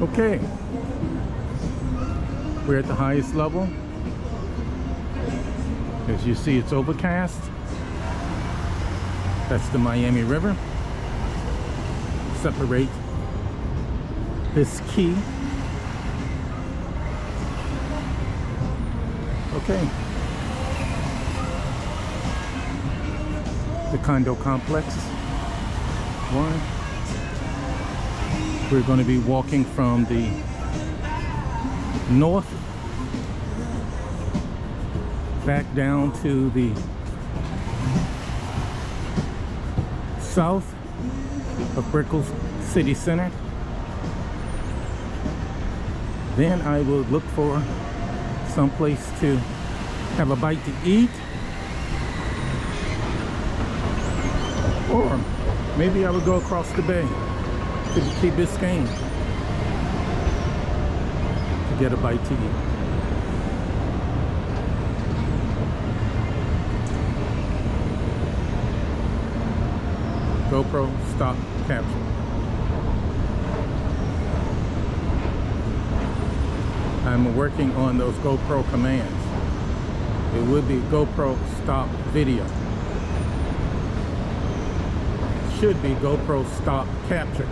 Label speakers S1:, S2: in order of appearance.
S1: Okay, we're at the highest level. As you see, it's overcast. That's the Miami River. Separate this key. Okay. The condo complex. One. We're going to be walking from the north back down to the south of Brickell City Center. Then I will look for some place to have a bite to eat, or maybe I would go across the bay to the Key Biscayne to get a bite to eat. GoPro stop capture. I'm working on those GoPro commands. It would be GoPro stop video. Should be GoPro stop capture.